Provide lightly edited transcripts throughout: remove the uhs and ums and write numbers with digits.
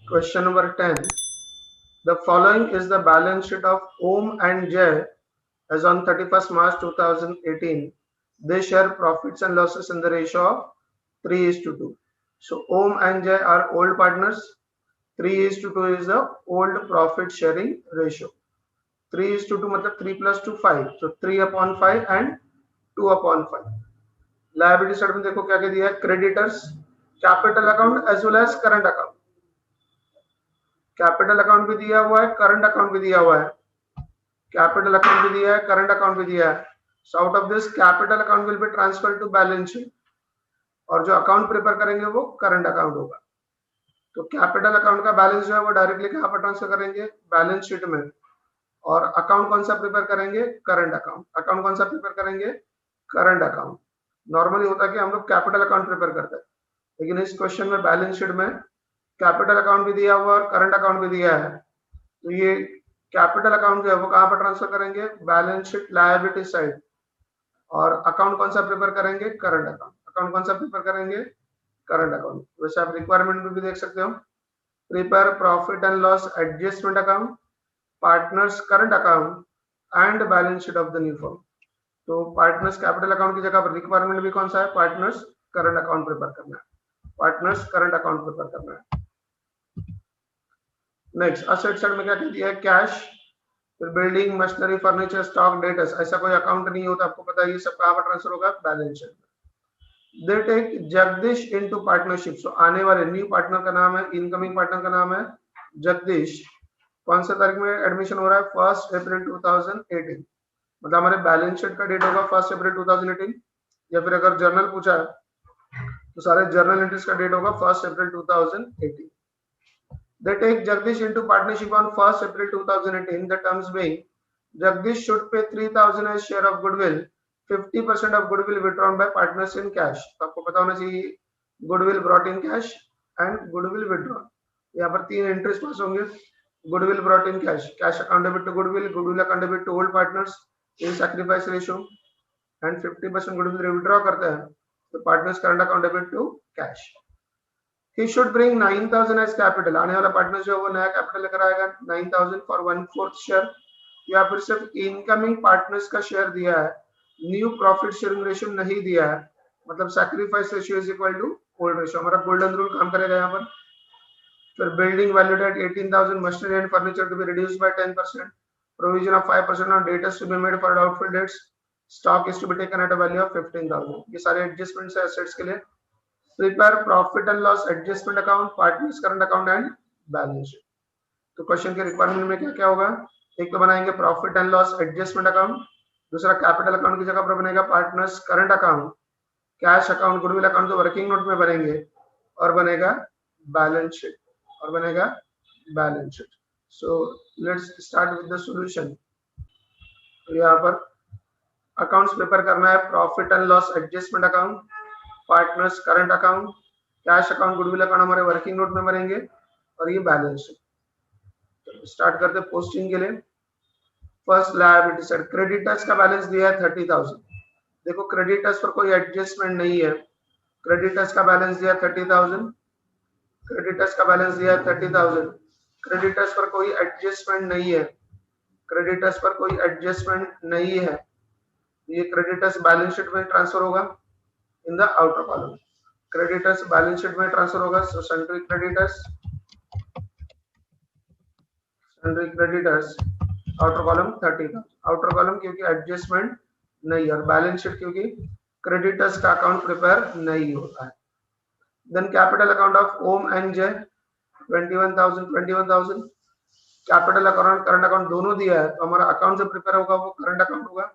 Question number 10. The following is the balance sheet of Om and Jay as on 31st March 2018. They share profits and losses in the ratio of 3:2. So Om and Jay are old partners. 3:2 is the old profit sharing ratio. 3:2 मतलब 3 plus 2 5. So 3/5 and 2/5. Liability side में देखो क्या क्या दिया है. Creditors, capital account as well as current account. Capital account भी दिया हुआ है, करंट अकाउंट भी दिया हुआ है. कैपिटल अकाउंट भी दिया है, करंट अकाउंट भी दिया है. So out of this capital account will be transfer to balance sheet और जो अकाउंट प्रिपेयर करेंगे वो करंट अकाउंट होगा. तो कैपिटल अकाउंट का बैलेंस जो है वो डायरेक्टली कहां पर ट्रांसफर करेंगे, बैलेंस शीट में. और अकाउंट कौन सा प्रिपेयर करेंगे, करंट अकाउंट. अकाउंट कौन सा प्रिपेयर करेंगे, करंट अकाउंट. नॉर्मली होता है कि हम लोग कैपिटल अकाउंट प्रिपेयर करते हैं, लेकिन इस क्वेश्चन में बैलेंस शीट में कैपिटल अकाउंट भी दिया हुआ और करंट अकाउंट भी दिया है. तो ये कैपिटल अकाउंट जो है वो कहां पर ट्रांसफर करेंगे, बैलेंस शीट लायबिलिटी साइड. और अकाउंट कौन सा प्रिपेयर करेंगे, करंट अकाउंट. अकाउंट कौन सा प्रिपेयर करेंगे, करंट अकाउंट. वैसे आप रिक्वायरमेंट में भी देख सकते हो, prepare profit and loss adjustment account, partners current account and balance sheet of the new firm. तो पार्टनर्स कैपिटल अकाउंट की जगह पर रिक्वायरमेंट भी कौन सा है, पार्टनर्स करंट अकाउंट प्रिपेयर करना है. पार्टनर्स करंट अकाउंट प्रिपेयर करना है. नेक्स्ट असेट साइड में क्या दिया है, कैश, फिर building, machinery, furniture, stock, debtors. ऐसा कोई अकाउंट नहीं होता, आपको पता है. ये सब कहां पर ट्रांसफर होगा, बैलेंस शीट में. They take Jagdish into partnership. So आने वाले न्यू पार्टनर का नाम है, इनकमिंग पार्टनर का नाम है जगदीश. कौन सा तारीख में एडमिशन हो रहा है, 1 अप्रैल 2018. मतलब हमारे बैलेंस शीट का डेट होगा 1 अप्रैल 2018. या फिर अगर जर्नल पूछा तो सारे जर्नल एंट्रीज का डेट होगा 1 अप्रैल 2018. They take Jagdish into partnership on 1st April 2018. The terms being, Jagdish should pay 3,000 as share of goodwill, 50% of goodwill withdrawn by partners in cash. तो आपको पता होना चाहिए goodwill brought in cash and goodwill withdrawn. यहाँ पर तीन entries pass होंगे. goodwill brought in cash, cash account debit to goodwill, goodwill account debit to old partners in sacrifice ratio, and 50% goodwill withdraw करता है तो partners current account debit to cash. He should bring 9,000 as capital. आने वाला partner जो है वो नया capital लेकर आएगा 9,000 फॉर 1/4 शेयर. या फिर सिर्फ इनकमिंग पार्टनर्स का शेयर दिया है, न्यू प्रॉफिट शेयरिंग रेशियो नहीं दिया है. मतलब sacrifice ratio is equal to old ratio. हमारा गोल्डन रूल काम करेगा यहाँ पर. फिर building valued at 18,000, machinery and furniture to be reduced by 10%, provision of 5% on debtors to be made for doubtful debts, stock is to be taken at a value of 15,000. ये सारे adjustments है assets के लिए. Prepare profit and loss adjustment account, partners current account and balance sheet. तो question के requirement में क्या क्या होगा, एक तो बनाएंगे profit and loss adjustment account, दूसरा कैपिटल अकाउंट की जगह पर बनेगा partners current account, cash account, goodwill account तो वर्किंग नोट में बनेंगे, और बनेगा बैलेंस शीट. और बनेगा balance sheet. So let's start with the solution. तो यहाँ पर अकाउंट्स प्रिपेयर करना है, profit and loss adjustment account, partners current account, cash account, goodwill account हमारे वर्किंग नोट में बनेंगे, और ये बैलेंस शीट. तो स्टार्ट करते हैं पोस्टिंग के लिए. फर्स्ट लायबिलिटी साइड, क्रेडिटर्स का बैलेंस दिया है 30,000. देखो क्रेडिटर्स पर कोई एडजस्टमेंट नहीं है. क्रेडिटर्स का बैलेंस दिया 30,000. क्रेडिटर्स का बैलेंस दिया 30,000. क्रेडिटर्स पर कोई एडजस्टमेंट नहीं है. क्रेडिटर्स पर कोई एडजस्टमेंट नहीं है. ये क्रेडिटर्स बैलेंस शीट में ट्रांसफर होगा in the outer column. Creditors balance sheet में ट्रांसफर होगा. So sundry creditors outer column 30,000. outer column क्योंकि एडजस्टमेंट नहीं, और बैलेंस शीट क्योंकि क्रेडिटर्स का अकाउंट प्रिपेयर नहीं होता है. Then capital account of Om and J 21,000. Capital account current account दोनों दिया है, तो हमारा अकाउंट जो प्रिपेयर होगा वो करंट अकाउंट होगा.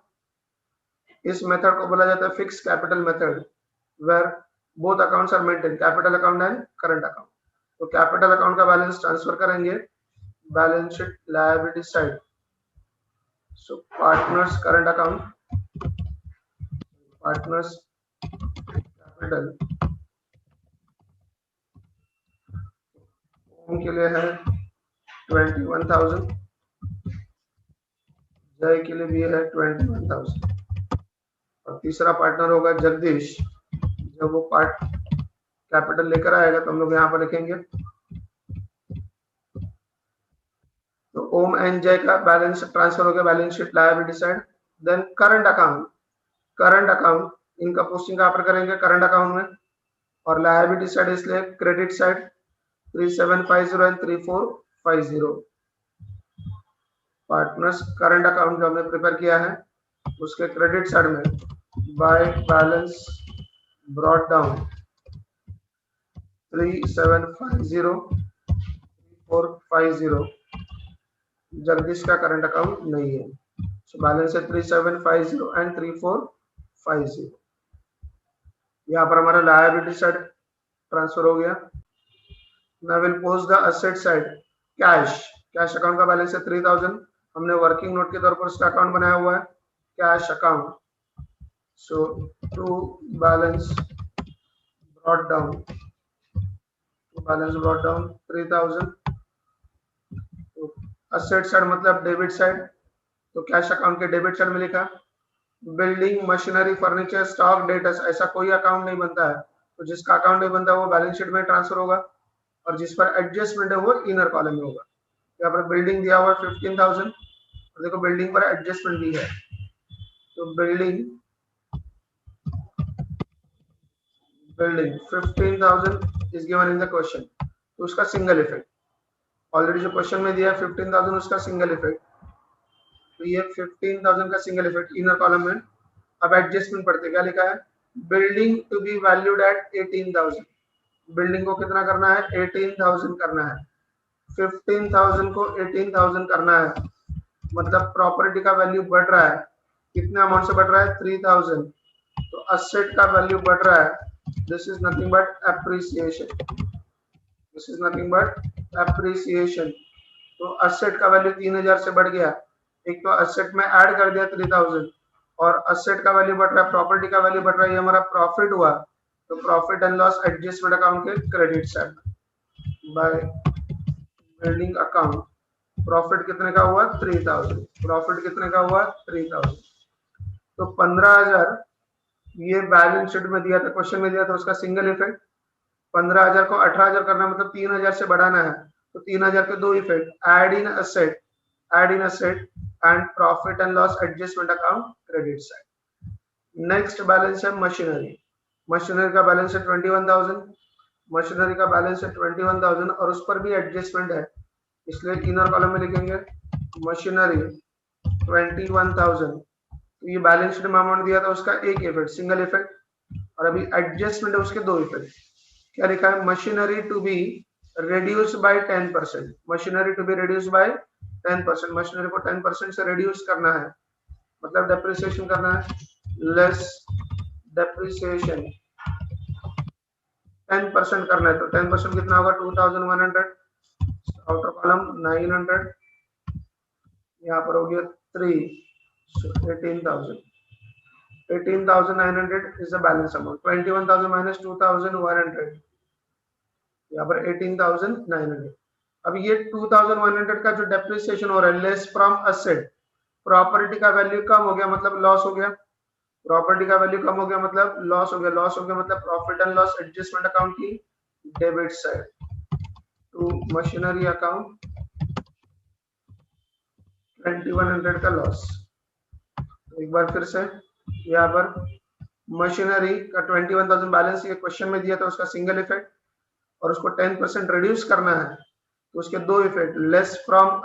इस मेथड को बोला जाता है fix capital method, where both accounts are maintained, capital account and current account. तो कैपिटल अकाउंट का बैलेंस ट्रांसफर करेंगे balance sheet liability side. So partners current account, partners capital के लिए है 21,000, जय के लिए भी है 21,000, और तीसरा पार्टनर होगा जगदीश. जब वो पार्ट कैपिटल लेकर आएगा तो हम लोग यहाँ पर लिखेंगे तो ओम एंड जय का बैलेंस ट्रांसफर हो गया balance sheet liability side. Then current account इनका पोस्टिंग कहाँ पर करेंगे, करंट अकाउंट में, और लायबिलिटी साइड इसलिए credit side 3750 and 3450। Partners current account जो हमने प्रिपेयर किया है उसके क्रेडिट साइड में by balance brought down 3750 3450 Jagdish का करंट अकाउंट नहीं है, सो बैलेंस है 3750 एंड 3450। यहाँ पर हमारा लायबिलिटी साइड ट्रांसफर हो गया। Now will post the asset side. Cash account का बैलेंस है 3000, हमने वर्किंग नोट के तौर पर उसका अकाउंट बनाया हुआ है cash account. So to balance brought down 3000। Asset side मतलब डेबिट साइड, तो कैश अकाउंट के डेबिट साइड में लिखा building machinery furniture stock debtors, ऐसा कोई अकाउंट नहीं बनता है, तो जिसका अकाउंट नहीं बनता वो बैलेंस शीट में ट्रांसफर होगा, और जिस पर एडजस्टमेंट है वो इनर कॉलम में होगा। यहाँ पर बिल्डिंग दिया हुआ है 15,000, और देखो बिल्डिंग पर एडजस्टमेंट भी है, तो building 15,000 is given in the question, तो उसका सिंगल इफेक्ट ऑलरेडी जो क्वेश्चन में दिया है 15,000 उसका सिंगल इफेक्ट, तो ये 15,000 का सिंगल इफेक्ट इनर कॉलम में। अब एडजस्टमेंट पढ़ते क्या लिखा है, building to be valued at 18,000, building को कितना करना है 18,000 करना है, 15,000 को 18,000 करना है, मतलब प्रॉपर्टी का वैल्यू बढ़ रहा है, कितने अमाउंट से बढ़ रहा है 3,000, तो असेट का वैल्यू बढ़ रहा है, this is nothing but appreciation, this is nothing but appreciation. तो असेट का वैल्यू 3,000 से बढ़ गया, एक तो असेट में ऐड कर दिया 3,000, और असेट का वैल्यू बढ़ रहा है, प्रॉपर्टी का वैल्यू बढ़ रहा है, ये हमारा प्रॉफिट हुआ, तो profit and loss adjustment account के credit side by building account. Profit कितने का हुआ 3,000, प्रॉफिट कितने का हुआ 3,000, तो 15,000 ये बैलेंस शीट में दिया था, क्वेश्चन में दिया था, उसका सिंगल इफेक्ट 15,000 को 18,000 करना मतलब 3,000 से बढ़ाना है, तो 3,000 के दो effect, add in asset and profit and loss adjustment account credit side. Next balance है मशीनरी का बैलेंस है 21,000, मशीनरी का बैलेंस है 21,000 और उस पर भी एडजस्टमेंट है, इसलिए इनर कॉलम में लिखेंगे मशीनरी 21,000, तो ये बैलेंस शीट में अमाउंट दिया था उसका एक इफेक्ट सिंगल इफेक्ट, और अभी एडजस्टमेंट है उसके दो इफेक्ट। क्या लिखा है, machinery to be reduce by 10%, machinery to be reduce by 10%, machinery को 10% से रिड्यूस करना है, मतलब डेप्रिसिएशन करना है, लेस डेप्रिसिएशन 10% करना है, तो 10% कितना होगा 2,100, आउटर कॉलम 900, यहाँ पर हो गया 3, so 18,900 is the balance amount, 21,000 minus 2,100, यहाँ पर 18,900। अब ये 2,100 का जो डेप्रिसिएशन हो रहा है लेस फ्रॉम असेट, प्रॉपर्टी का वैल्यू कम हो गया मतलब लॉस हो गया, प्रॉपर्टी का वैल्यू कम हो गया मतलब लॉस हो गया, लॉस हो गया मतलब profit and loss adjustment account की debit side to machinery account 2,100 का लॉस। एक बार फिर से यहाँ पर मशीनरी का 21,000 बैलेंस ये क्वेश्चन में दिया था, उसका सिंगल इफेक्ट, और उसको 10% रिड्यूस करना है, तो उसके दो effect, less from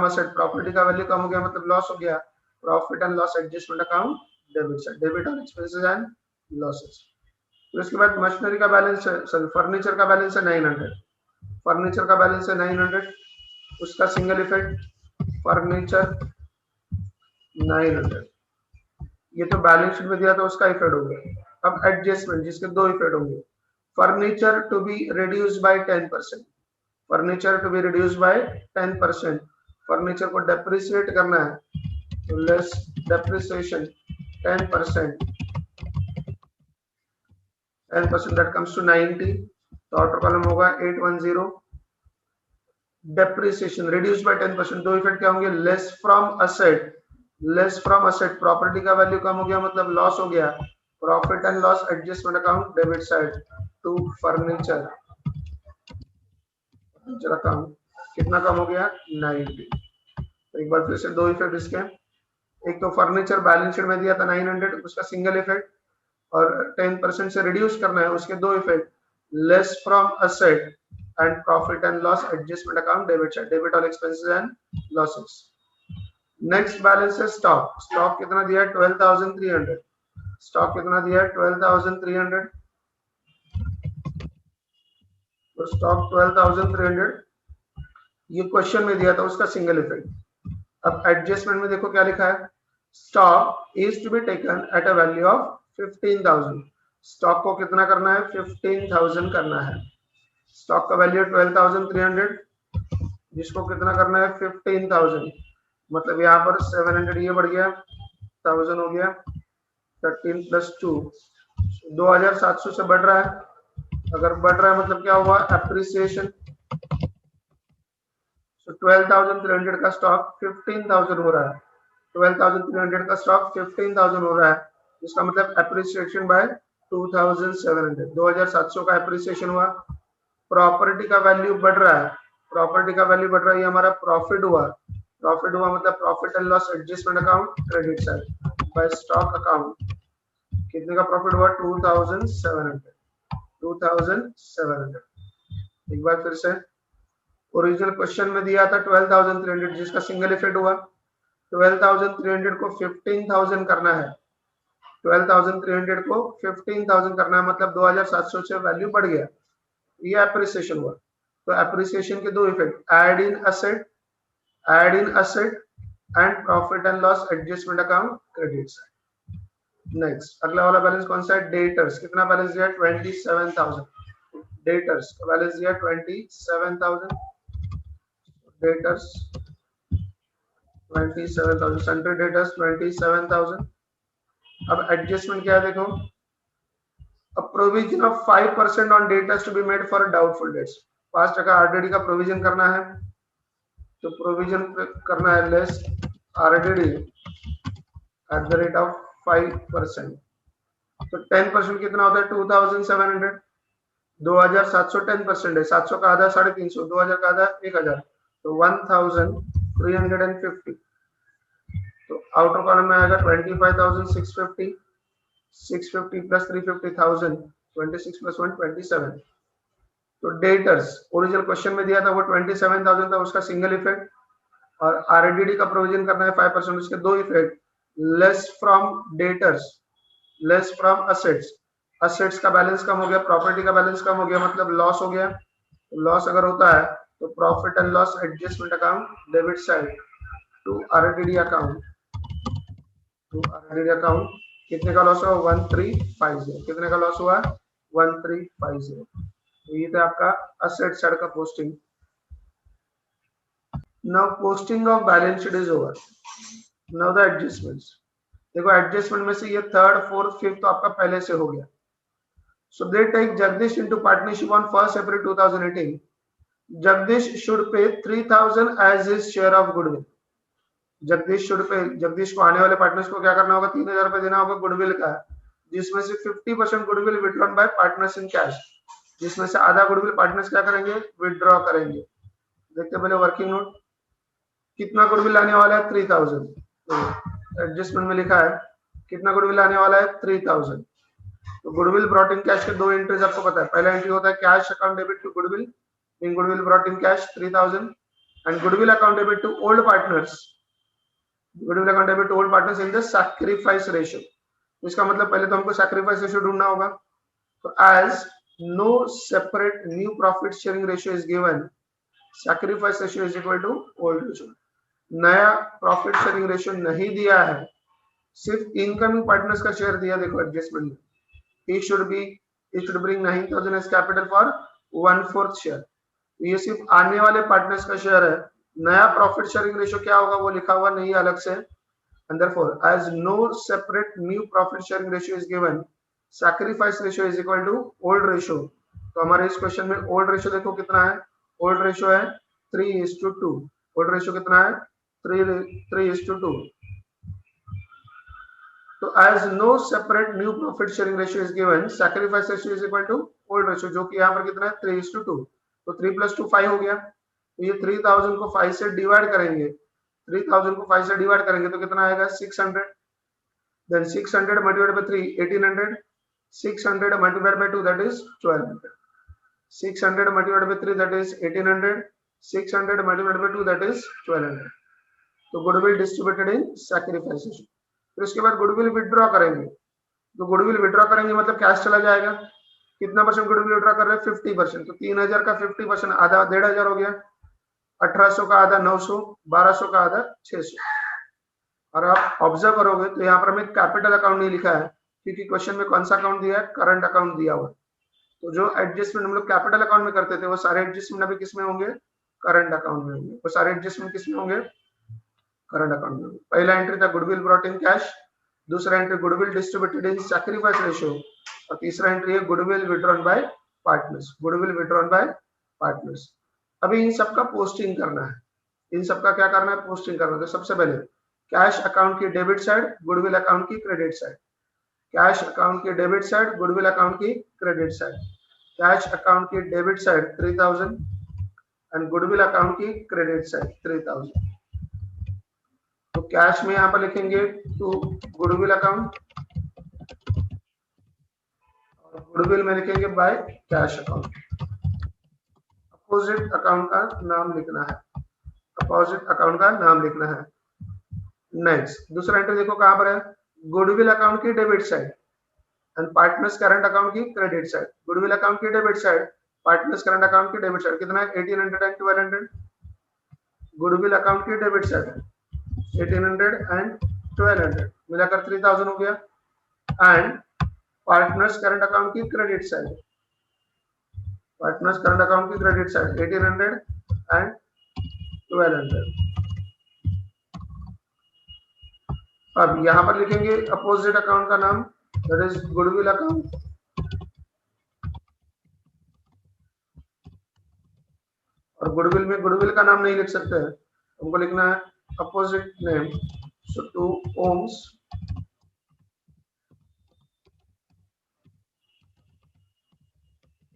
asset property का वैल्यू कम हो गया मतलब लॉस हो गया, profit and loss adjustment account debit side, debit on expenses and losses. तो इसके बाद मशीनरी का बैलेंस है, फर्नीचर का बैलेंस है 900, फर्नीचर का बैलेंस है 900, उसका सिंगल इफेक्ट फर्नीचर 900, ये तो बैलेंस शीट में दिया था उसका इफेक्ट हो गया। अब एडजस्टमेंट जिसके दो इफेक्ट होंगे, furniture to be reduce by 10%, furniture to be reduce by 10%, furniture को डेप्रिसिएट करना है, तो less depreciation 10%, 10% that comes to 90, तो आउटर कॉलम होगा 810, डेप्रिसिएशन रिड्यूस बाय 10%, दो इफेक्ट क्या होंगे, लेस फ्रॉम असेट प्रॉपर्टी का वैल्यू कम हो गया मतलब लॉस हो गया, profit and loss adjustment account debit side to furniture account कितना कम हो गया 90। तो एक बार फिर से दो इफेक्ट इसके, एक तो फर्नीचर बैलेंस शीट में दिया था 900 उसका सिंगल इफेक्ट, और 10% से रिड्यूस करना है उसके दो effect, less from asset and profit and loss adjustment account debit side, debit all expenses and losses. Next balance है स्टॉक, स्टॉक कितना दिया है 12,300, स्टॉक कितना दिया है 12,300, तो स्टॉक 12,300 ये क्वेश्चन में दिया था उसका सिंगल इफेक्ट। अब एडजस्टमेंट में देखो क्या लिखा है, stock is to be taken at a value of 15,000, stock को कितना करना है 15,000 करना है, स्टॉक का वैल्यू 12,300 जिसको कितना करना है 15,000, मतलब यहाँ पर 700 ये बढ़ गया 1000 हो गया, 13 + 2 2700 से बढ़ रहा है, अगर बढ़ रहा है मतलब क्या हुआ एप्रिसिएशन, 12,300 का स्टॉक 15,000 हो रहा है, 12,300 का स्टॉक 15,000 हो रहा है, इसका मतलब एप्रिसिएशन बाय 2,700, 2,700 का एप्रिसिएशन हुआ। प्रॉपर्टी का वैल्यू बढ़ रहा है, प्रॉपर्टी का वैल्यू बढ़ रहा है, ये हमारा प्रॉफिट हुआ, प्रॉफिट हुआ मतलब profit and loss adjustment account credit side bye stock account, कितने का प्रॉफिट हुआ 2,700, 2,700। एक बार फिर से ओरिजिनल क्वेश्चन में दिया था 12,300 जिसका सिंगल इफेक्ट हुआ, 12,300 को 15,000 करना है, 12,300 को 15,000 करना है मतलब 2,700 से वैल्यू बढ़ गया, ये एप्रिसिएशन हुआ। तो एप्रिसिएशन के दो effect, add in asset and profit and loss adjustment account credit side. Next अगला वाला बैलेंस कौन सा है, डेटर्स, कितना बैलेंस दिया 27,000, डेटर्स का बैलेंस दिया 27,000, डेटर्स 27,000, सेंट्रल डेटर्स 27,000। अब एडजस्टमेंट क्या है देखो, a provision of 5% on debtors to be made for doubtful debts, 5% RDD का प्रोविजन करना है, तो प्रोविजन करना है less RDD at the rate of 5%, तो 10% कितना होता है 2,700, 2,700 10% है, 700 का आधा 350, 2,000 का आधा 1,000, तो 1,350, तो आउटर कॉलम में आएगा 25,650, 650 + 350,000, 26 + 1 27। तो डेटर्स ओरिजिनल क्वेश्चन में दिया था वो 27,000 था, उसका सिंगल इफेक्ट, और आरडीडी का प्रोविजन करना है 5%, उसके दो effect, less from debtors, less from assets, assets का बैलेंस कम हो गया, प्रॉपर्टी का बैलेंस कम हो गया मतलब लॉस हो गया, लॉस अगर होता है तो profit and loss adjustment account debit side to RDD account, to RDD account, कितने का लॉस हुआ 1350, कितने का लॉस हुआ 1350, तो ये था आपका असेट साइड का posting. Now posting of balance sheet is over, now the adjustments, देखो एडजस्टमेंट में से ये 3rd 4th 5th तो आपका पहले से हो गया। So they take Jagdish into partnership on 1st April 2018, Jagdish should pay 3,000 as his share of goodwill, Jagdish should pay, Jagdish को आने वाले पार्टनर्स को क्या करना होगा 3,000 रुपए देना होगा गुडविल का, जिसमें से 50% goodwill withdrawn bye partners in cash, जिसमें से आधा गुडविल पार्टनर्स क्या करेंगे विड्रॉ करेंगे। देखते पहले वर्किंग नोट, कितना गुडविल आने वाला है 3,000, तो एडजस्टमेंट में लिखा है कितना गुडविल आने वाला है 3,000, तो गुडविल ब्रॉट इन कैश के दो एंट्रीज आपको पता है, पहला एंट्री होता है cash account debit to goodwill, in goodwill brought in cash 3,000, and goodwill account debit to old partners, goodwill account debit to old partners in the sacrifice ratio, इसका मतलब पहले तो हमको सैक्रिफाइस रेशियो ढूंढना होगा, तो as no separate new profit sharing ratio is given, sacrifice ratio is equal to old ratio, नया profit sharing ratio नहीं दिया है, सिर्फ इनकमिंग पार्टनर्स का शेयर दिया, देखो एडजस्टमेंट में he should bring 9,000 as capital for 1/4 share, ये सिर्फ आने वाले पार्टनर्स का शेयर है, नया प्रॉफिट शेयरिंग रेशियो क्या होगा वो लिखा हुआ नहीं है अलग से, and therefore as no separate new profit sharing ratio is given, sacrifice ratio is equal to old ratio, तो हमारे इस क्वेश्चन में ओल्ड रेशियो देखो कितना है, ओल्ड रेशियो है 3:2, ओल्ड रेशियो कितना है 3:2, तो as no separate new profit sharing ratio is given, sacrifice ratio is equal to old ratio, जो कि यहाँ पर कितना है 3:2, तो 3 + 2 5 हो गया, तो ये 3000 को 5 से डिवाइड करेंगे, 3000 को 5 से डिवाइड करेंगे तो कितना आएगा 600, then 600 multiplied by 3 1800, 600 multiplied by 2 that is 1200, 600 multiplied by 3 that is 1800, 600 multiplied by 2 that is 1200. तो गुडविल डिस्ट्रीब्यूटेड इन सैक्रिफाइसेस। फिर उसके बाद गुडविल विड्रॉ करेंगे, तो गुडविल विड्रॉ करेंगे मतलब कैश चला जाएगा। कितना परसेंट गुडविल विड्रॉ कर रहे हैं 50%, तो 3000 का 50% आधा 1500 हो गया, 1800 का आधा 900, 1200 का आधा 600। और आप ऑब्जर्व करोगे तो यहाँ पर हमें कैपिटल अकाउंट नहीं लिखा है क्योंकि क्वेश्चन में कौन सा अकाउंट दिया है, करंट अकाउंट दिया हुआ। तो जो एडजस्टमेंट हम लोग कैपिटल अकाउंट में करते थे वो सारे एडजस्टमेंट अभी किस में होंगे, करंट अकाउंट में होंगे। वो सारे एडजस्टमेंट किस में होंगे, करंट अकाउंट में। पहला एंट्री था गुडविल ब्रॉट इन कैश, दूसरा entry goodwill distributed in sacrifice ratio, और तीसरा एंट्री है goodwill withdrawn bye partners, goodwill withdrawn bye partners. अभी इन सबका पोस्टिंग करना है, इन सबका क्या करना है, पोस्टिंग करना है। तो सबसे पहले कैश अकाउंट की डेबिट साइड, गुडविल अकाउंट की क्रेडिट साइड, कैश अकाउंट की डेबिट साइड, गुडविल अकाउंट की क्रेडिट साइड। कैश अकाउंट की debit side 3000 and goodwill account की क्रेडिट साइड 3000। तो कैश में यहाँ पर लिखेंगे टू गुडविल अकाउंट और गुडविल में लिखेंगे by cash account. Opposite account का नाम लिखना है, अपोजिट अकाउंट का नाम लिखना है। नेक्स्ट दूसरा एंट्री देखो कहां पर है, गुडविल अकाउंट की debit side and partners current account की क्रेडिट साइड। गुडविल अकाउंट की debit side, partners current account की डेबिट साइड कितना है 1800 एंड 1200। गुडविल अकाउंट की डेबिट साइड 1800 एंड 1200 मिलाकर 3000 हो गया। एंड पार्टनर्स करंट अकाउंट की credit side, partners current account की क्रेडिट साइड 1800 एंड 1200। अब यहां पर लिखेंगे अपोजिट अकाउंट का नाम, दैट इज गुडविल अकाउंट, और गुडविल में गुडविल का नाम नहीं लिख सकते हैं, हमको लिखना है opposite name. So to Om's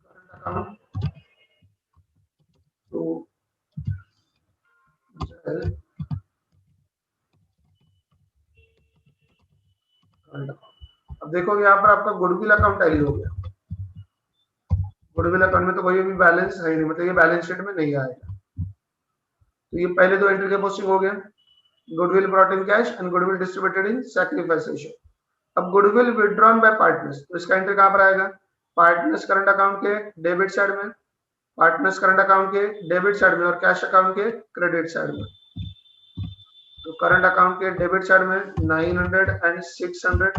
current account to अब देखोगे यहाँ पर आपका गुडविल अकाउंट टैली हो गया। गुडविल अकाउंट में तो कोई भी बैलेंस है नहीं, मतलब ये बैलेंस शीट में नहीं आएगा। तो ये पहले दो एंट्री के पोस्टिंग हो गया, goodwill brought in cash and goodwill distributed in sacrifice ratio. अब गुडविल विड्रॉन बाय पार्टनर्स, तो इसका एंट्री कहां पर आएगा, पार्टनर्स करंट अकाउंट के डेबिट साइड में, पार्टनर्स करंट अकाउंट के डेबिट साइड में और कैश अकाउंट के क्रेडिट साइड में। तो करंट अकाउंट के डेबिट साइड में 900 एंड 600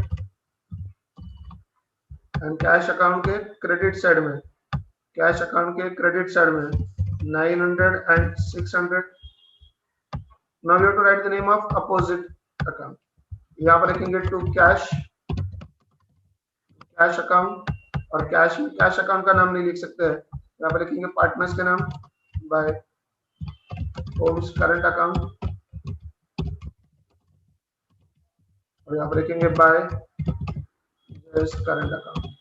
एंड कैश अकाउंट के क्रेडिट साइड में, कैश अकाउंट के क्रेडिट साइड में 900 and 600. Now we have to write the name of opposite account. यहाँ पर लिखेंगे टू कैश, कैश अकाउंट, और कैश में कैश अकाउंट का नाम नहीं लिख सकते हैं, यहाँ पर लिखेंगे पार्टनर्स के नाम बाय होम्स करंट अकाउंट, और यहाँ पर लिखेंगे बाय करंट अकाउंट।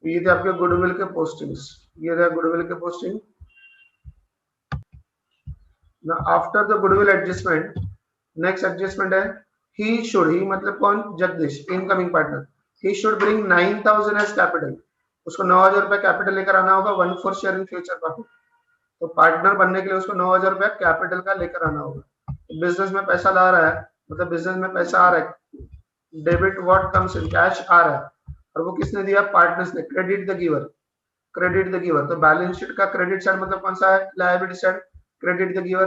ये थे आपके गुडविल के पोस्टिंग्स, ये थे गुडविल के posting. Now after the goodwill adjustment, next adjustment है he should, he मतलब कौन, Jagdish incoming partner, he should bring 9000 as capital, उसको 9000 रुपए कैपिटल लेकर आना होगा, 1/4 शेयर इन फ्यूचर प्रॉफिट। तो पार्टनर बनने के लिए उसको 9000 रुपए कैपिटल का लेकर आना होगा। बिजनेस में पैसा ला रहा है, मतलब बिजनेस में पैसा आ रहा है, debit what comes in, cash आ रहा है, और वो किसने दिया, पार्टनर्स ने, credit the giver, credit the giver. तो बैलेंस शीट का क्रेडिट साइड मतलब कौन सा है, liability side, credit the giver.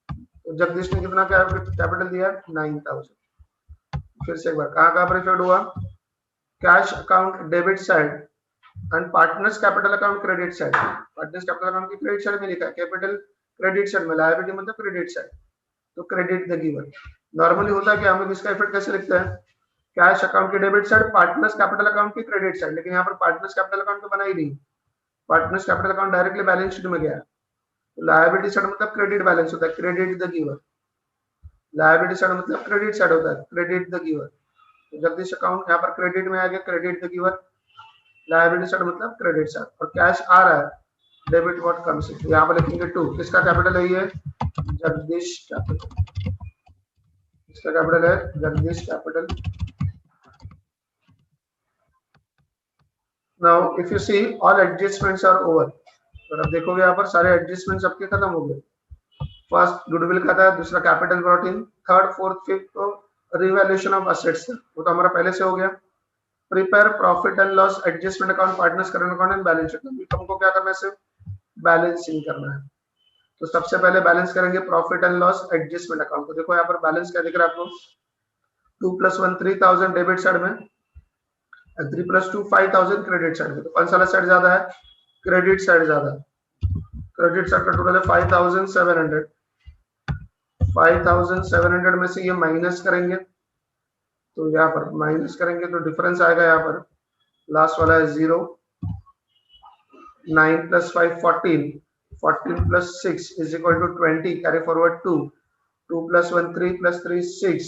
तो जगदीश ने कितना कैपिटल दिया, 9000। फिर से एक बार कहां पर रिफर्ड हुआ, cash account debit side and partners capital account credit side. Partners capital account की क्रेडिट साइड में लिखा है कैपिटल, क्रेडिट साइड में लायबिलिटी मतलब क्रेडिट साइड, तो क्रेडिट द गिवर। नॉर्मली होता है कि हम इसका इफेक्ट कैसे लिखते हैं, कैश अकाउंट की debit side, partners capital account की क्रेडिट साइड, लेकिन यहाँ पर पार्टनर्स कैपिटल अकाउंट तो बना ही नहीं, partners capital account directly balance sheet में गया। लायबिलिटी साइड मतलब क्रेडिट बैलेंस होता है, credit the giver. Liability side मतलब क्रेडिट साइड होता है, क्रेडिट द गिवर। तो जगदीश अकाउंट यहाँ पर क्रेडिट में आ गया, credit the giver. Liability side मतलब क्रेडिट साइड, और कैश आ रहा है, डेबिट व्हाट कम्स इन। यहाँ पर लिखेंगे 2, किसका कैपिटल है ये, जगदीश कैपिटल, इसका कैपिटल है Jagdish capital. Now if you see all adjustments are over, और अब देखोगे यहाँ पर सारे एडजस्टमेंट्स आपके खत्म हो गए। फर्स्ट गुडविल का था, दूसरा capital brought in, third fourth fifth तो रिवैल्यूएशन ऑफ असेट्स था, वो तो हमारा पहले से हो गया। Prepare profit and loss adjustment account, partners current account and balance sheet. हमको क्या करना है, सिर्फ बैलेंसिंग करना है। तो सबसे पहले बैलेंस करेंगे profit and loss adjustment account को। देखो यहाँ पर बैलेंस क्या दिख रहा है आपको, 2 + 1 3000 डेबिट साइड में, 3 + 2 5000 क्रेडिट साइड में। तो कौन सा साइड ज्यादा है, क्रेडिट साइड ज्यादा है। क्रेडिट साइड का टोटल है 5700, 5700 में से ये माइनस करेंगे, तो यहाँ पर माइनस करेंगे तो डिफरेंस आएगा, यहाँ पर लास्ट वाला है 0, 9 + 5 14, 14 + 6 = 20, carry forward 2, 2 + 1 3 + 3 6,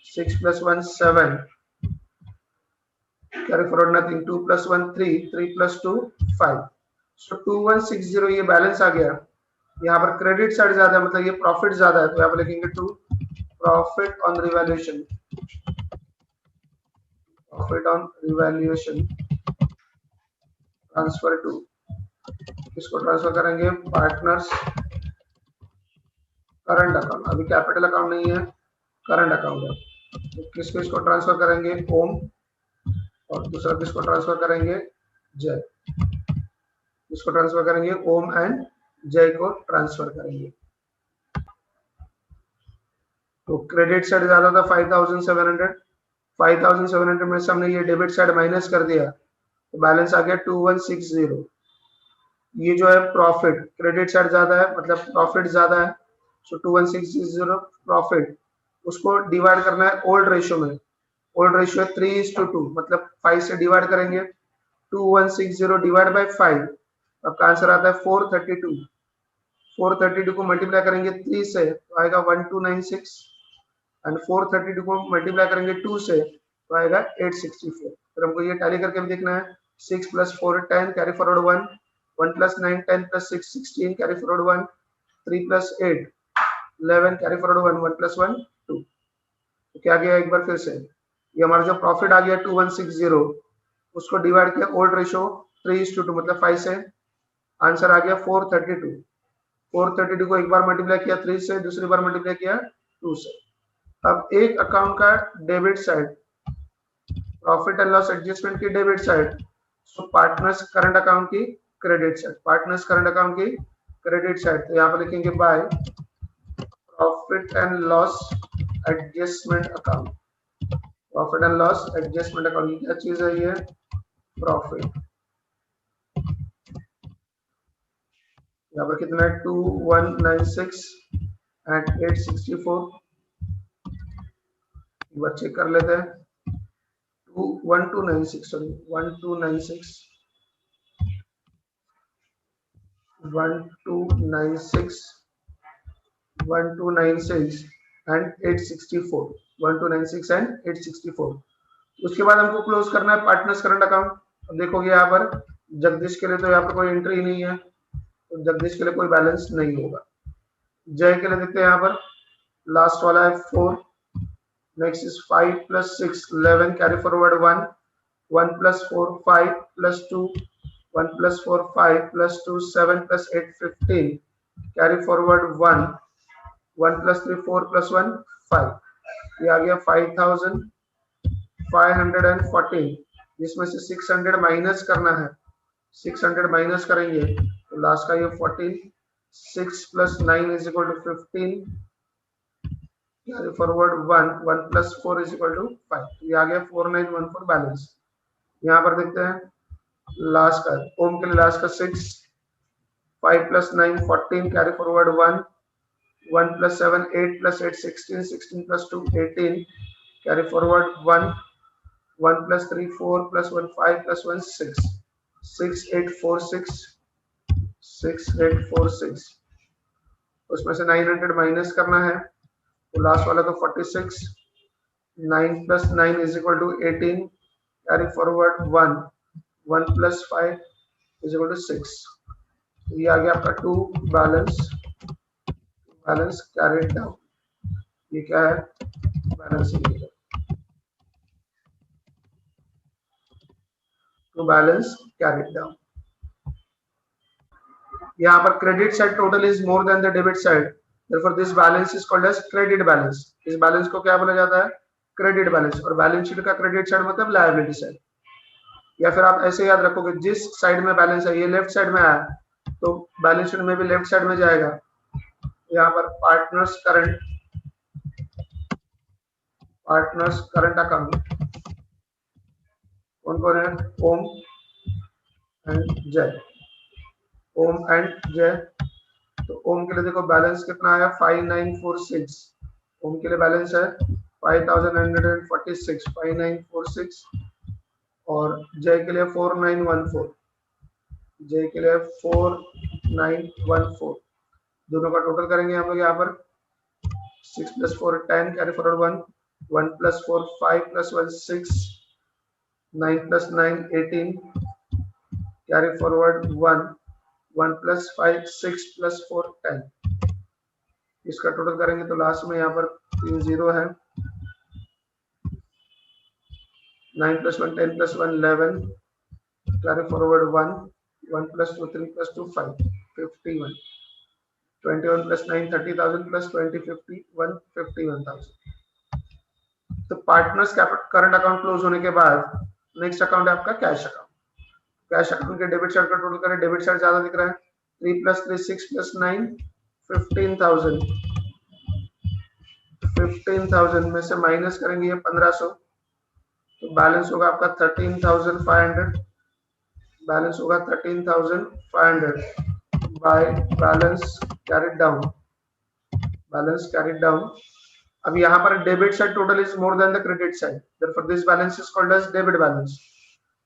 6 + 1 7, carry forward nothing, 2 + 1 3, 3 + 2 5। सो 2160 ये बैलेंस आ गया। यहाँ पर क्रेडिट साइड ज्यादा है, मतलब ये प्रॉफिट ज्यादा है, तो यहाँ पर लिखेंगे 2 profit on revaluation, profit on revaluation transfer to, इसको ट्रांसफर करेंगे पार्टनर्स करंट अकाउंट। अभी कैपिटल अकाउंट नहीं है, करंट अकाउंट है। तो किसको इसको ट्रांसफर करेंगे, ओम, और दूसरा किसको ट्रांसफर करेंगे, जय। इसको ट्रांसफर करेंगे ओम एंड जय को ट्रांसफर करेंगे। तो क्रेडिट साइड ज्यादा था 5700, 5700 में से हमने ये डेबिट साइड माइनस कर दिया, तो बैलेंस आ गया 2160। ये जो है प्रॉफिट, क्रेडिट साइड ज्यादा है मतलब प्रॉफिट ज्यादा है, सो 2160 प्रॉफिट, उसको डिवाइड करना है ओल्ड रेशियो में। ओल्ड रेशियो है 3:2, मतलब 5 से डिवाइड करेंगे, 2160 डिवाइड बाय 5, आपका आंसर आता है 432। 432 को मल्टीप्लाई करेंगे 3 से तो आएगा 1296, एंड 432 को मल्टीप्लाई करेंगे 2 से तो आएगा 864। फिर हमको ये टैली करके भी देखना है, 6 + 4 10, carry forward 1, 1 + 9 10 + 6 16, carry forward 1, 3 + 8 11, carry forward 1, 1 + 1 2। तो क्या गया, एक बार फिर से ये हमारा जो प्रॉफिट आ गया 2160, उसको डिवाइड किया ओल्ड रेशियो 3:2, मतलब 5 से, आंसर आ गया 432। 432 को एक बार मल्टीप्लाई किया 3 से, दूसरी बार मल्टीप्लाई किया 2 से। अब एक अकाउंट का debit side, profit and loss adjustment की debit side, so partners current account की credit side, partners current account की क्रेडिट साइड। तो यहाँ पर लिखेंगे by profit and loss adjustment account, profit and loss adjustment account, क्या चीज है ये, प्रॉफिट। यहाँ पर कितना है 2196 एंड 864, एक बार चेक कर लेते हैं, 1296 सॉरी 1296 एंड 864, 1296 एंड 864। उसके बाद हमको क्लोज करना है पार्टनर्स करंट अकाउंट। अब देखोगे यहाँ पर जगदीश के लिए तो यहाँ पर कोई एंट्री नहीं है, तो जगदीश के लिए कोई बैलेंस नहीं होगा। जय के लिए देखते हैं, यहाँ पर लास्ट वाला है 4, next is 5 + 6 11, carry forward 1, 1 + 4 5 + 2, 1 + 4 5 + 2 7 + 8 15, carry forward 1, 1 + 3 4 + 1 5, ये आ गया 5514, जिसमें से 600 माइनस करना है, 600 माइनस करेंगे तो लास्ट का ये 14, 6 + 9 = 15, कैरी फॉरवर्ड 1, 1 + 4 = 5, ये आ गया 4914 बैलेंस। यहाँ पर देखते हैं लास्ट का, ओम के लिए लास्ट का 6, 5 + 9 14, कैरी फॉरवर्ड 1, 1 + 7 8 + 8 16, 16 + 2 18, कैरी फॉरवर्ड 1, 1 + 3 4 + 1 5 + 1 6, 6846, 6846, उसमें से 900 माइनस करना है, तो लास्ट वाला तो 46, 9 + 9 = 18, कैरी फॉरवर्ड 1, 1 + 5 = 6। ये आ गया आपका टू बैलेंस कैरिड डाउन। ये क्या है? Balancing to balance carried down. यहाँ पर credit side total is more than the debit side, therefore this balance is called as credit balance। इस बैलेंस को क्या बोला जाता है? Credit balance. और बैलेंस शीट का क्रेडिट साइड मतलब लायबिलिटी साइड। या फिर आप ऐसे याद रखोगे, जिस साइड में बैलेंस है ये लेफ्ट साइड में आया तो बैलेंस शीट में भी लेफ्ट साइड में जाएगा। यहाँ पर पार्टनर्स करंट अकाउंट कौन कौन है? ओम एंड जय। तो ओम के लिए देखो बैलेंस कितना आया? 5946। ओम के लिए बैलेंस है 5946 और जय के लिए 4914। दोनों का टोटल करेंगे हम लोग यहाँ पर 6 + 4 10, कैरी फॉरवर्ड 1 + 4 5 + 1 6, 9 + 9 18, कैरी फॉरवर्ड 1 + 5 6 + 4 10। इसका टोटल करेंगे तो लास्ट में यहाँ पर 3 0 है। 9 + 1 10 + 1 11, कैरी फॉरवर्ड 1 + 2 3 + 2 5 51, 21 + 9 30,000 + 20 51 51,000। तो पार्टनर्स करंट अकाउंट क्लोज होने के बाद नेक्स्ट अकाउंट है आपका कैश अकाउंट। कैश अकाउंट के डेबिट साइड का टोटल करें, डेबिट साइड ज्यादा दिख रहा है 3 + 3 6 + 9 15,000 में से माइनस करेंगे ये 1500 तो बैलेंस होगा आपका 13,500। बैलेंस होगा 13,500 बाय बैलेंस कैरिड डाउन। अब यहाँ पर debit side total is more than the credit side, therefore this balance is called as debit balance.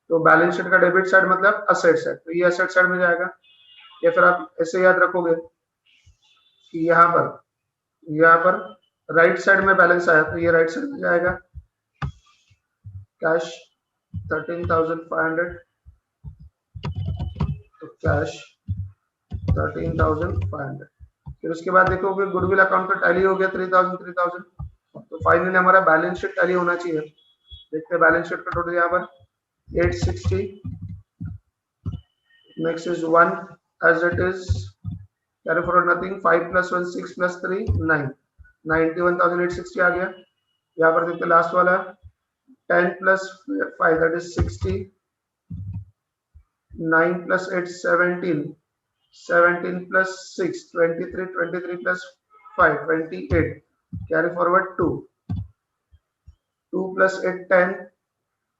तो बैलेंस शीट का डेबिट साइड मतलब असेट साइड, तो ये असेट साइड में जाएगा। या फिर आप ऐसे याद रखोगे कि यहाँ पर राइट साइड में बैलेंस आया तो ये राइट साइड में जाएगा। कैश 13,500 तो कैश 13,500। फिर उसके बाद देखोगे गुडविल अकाउंट का टैली हो गया 3,000। तो फाइनली हमारा बैलेंस शीट टैली होना चाहिए। देखते हैं बैलेंस शीट का टोटल यहाँ पर 860, next is 1 as it is, carry forward nothing, 5 + 1 6 + 3 9, 91,860 आ गया। यहाँ पर देखते लास्ट वाला 10 + 5 that is 60, 9 + 8 17, 17 + 6 23, 23 + 5 28, carry forward 2, 2 + 8 10,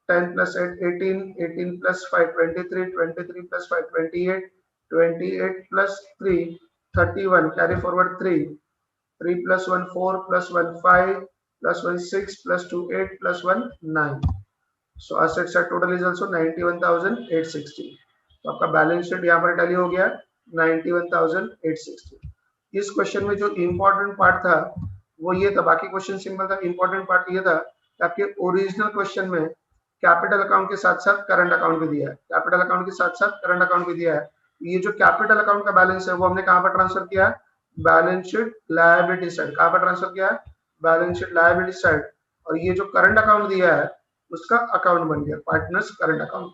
10 + 8 18, 18 + 5 23, 23 + 5 28, 28 + 3 31, carry forward 3, 3 + 1 4 + 1 5 + 1 6 + 2 8 + 1 9। So asset side total is also 91,860। तो आपका बैलेंस शीट यहाँ पर टैली हो गया 91,860। इस क्वेश्चन में जो इम्पोर्टेंट पार्ट था वो ये था, बाकी क्वेश्चन सिंपल था, इम्पोर्टेंट पार्ट ये था कि आपके ओरिजिनल क्वेश्चन में कैपिटल अकाउंट के साथ साथ करंट अकाउंट भी दिया है। कैपिटल अकाउंट के साथ साथ करंट अकाउंट भी दिया है। ये जो कैपिटल अकाउंट का बैलेंस है वो हमने कहां पर ट्रांसफर किया? Balance sheet liability side. कहां पर ट्रांसफर किया? Balance sheet liability side. और ये जो करंट अकाउंट दिया है उसका अकाउंट बन गया पार्टनर्स करंट अकाउंट।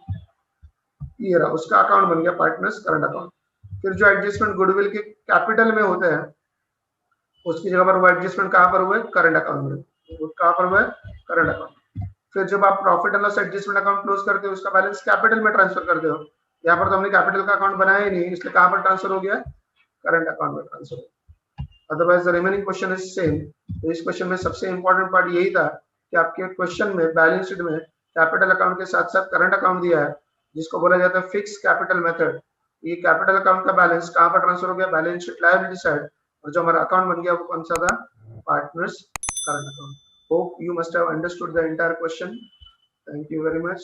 ये रहा, उसका अकाउंट बन गया पार्टनर्स करंट अकाउंट। फिर जो एडजस्टमेंट गुडविल के कैपिटल में होते हैं उसकी जगह पर वो एडजस्टमेंट कहां पर हुए? करंट अकाउंट में। वो कहां पर हुआ? Current account. फिर जब आप profit and loss adjustment account close करते हो उसका बैलेंस कैपिटल में ट्रांसफर करते हो। यहाँ पर तो हमने कैपिटल का अकाउंट बनाया ही नहीं, इसलिए कहां पर ट्रांसफर हो गया? करंट अकाउंट में ट्रांसफर हो। Otherwise the remaining question is same. तो इस क्वेश्चन में सबसे इंपॉर्टेंट पार्ट यही था कि आपके क्वेश्चन में बैलेंस शीट में कैपिटल अकाउंट के साथ साथ करंट अकाउंट दिया है जिसको बोला जाता है फिक्स कैपिटल मेथड। ये कैपिटल अकाउंट का बैलेंस कहां पर ट्रांसफर हो गया? Balance sheet liability side. और जो हमारा अकाउंट बन गया वो कौन सा था? Partners current account. Hope you must have understood the entire question. Thank you very much.